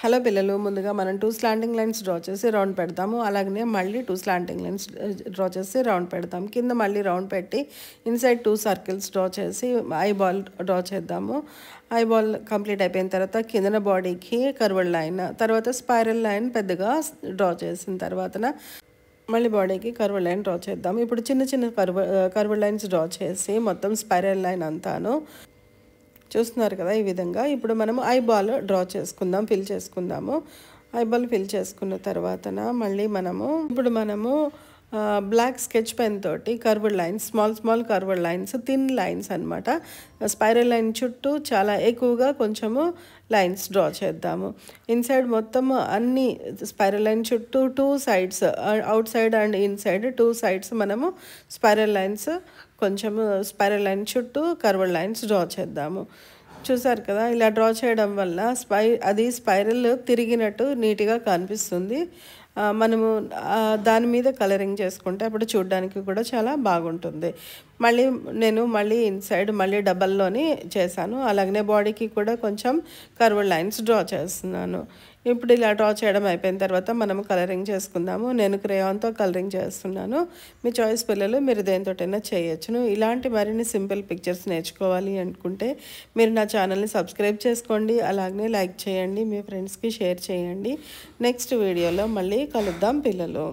Hello పిల్లలు, ముందుగా మనం 2 స్లాంటింగ్ లైన్స్ డ్రా చేసి రౌండ్ పెడతాము. అలాగనే మళ్ళీ 2 స్లాంటింగ్ లైన్స్ డ్రా చేసి రౌండ్ పెడతాం. కింద మళ్ళీ రౌండ్ పెట్టి ఇన్సైడ్ 2 సర్కిల్స్ డ్రా చేసి ఐ బాల్ డ్రా చేద్దాము. ఐ బాల్ కంప్లీట్ అయిపోయిన తర్వాత కిందన బాడీకి కర్వ్డ్ లైన్, తర్వాత స్పైరల్ లైన్ పెద్దగా డ్రా చేసిన తర్వాతన మళ్ళీ బాడీకి కర్వ్ లైన్ డ్రా చేద్దాం. ఇప్పుడు చిన్న చిన్న కర్వ్ లైన్స్ డ్రా చేసి మొత్తం స్పైరల్ లైన్ అంతాను చూస్తున్నారు కదా. ఈ విధంగా ఇప్పుడు మనము ఐ బాల్ డ్రా చేసుకుందాం, ఫిల్ చేసుకుందాము. ఐ బాల్ ఫిల్ చేసుకున్న తర్వాతన మళ్ళీ ఇప్పుడు మనము బ్లాక్ స్కెచ్ పెన్ తోటి curved lines, small curved lines, thin lines అనమాట. స్పైరల్ లైన్ చుట్టూ చాలా ఎక్కువగా కొంచెము లైన్స్ డ్రా చేద్దాము. ఇన్సైడ్ మొత్తం అన్ని స్పైరల్ లైన్ చుట్టూ 2 sides, out side and inside 2 sides మనము స్పైరల్ లైన్స్, కొంచెము స్పైరల్ లైన్ చుట్టూ కర్వ్డ్ లైన్స్ డ్రా చేద్దాము. చూసారు కదా, ఇలా డ్రా చేయడం వల్ల అది స్పైరల్ తిరిగినట్టు నీట్గా కనిపిస్తుంది. మనము దాని మీద కలరింగ్ చేసుకుంటే అప్పుడు చూడడానికి కూడా చాలా బాగుంటుంది. నేను ఇన్సైడ్ మళ్ళీ డబల్లోని చేశాను. అలాగనే బాడీకి కూడా కొంచెం కర్వ్డ్ లైన్స్ డ్రా చేస్తున్నాను. ఇప్పుడు ఇలా డ్రా చేయడం అయిపోయిన తర్వాత మనము కలరింగ్ చేసుకుందాము. నేను క్రేయాన్తో కలరింగ్ చేస్తున్నాను. మీ చాయిస్ పిల్లలు, మీరు దేనితోటైనా చేయొచ్చును. ఇలాంటి మరిన్ని సింపుల్ పిక్చర్స్ నేర్చుకోవాలి అనుకుంటే మీరు నా ఛానల్ని సబ్స్క్రైబ్ చేసుకోండి. అలాగనే లైక్ చేయండి, మీ ఫ్రెండ్స్కి షేర్ చేయండి. నెక్స్ట్ వీడియోలో మళ్ళీ కలుద్దాం పిల్లలు.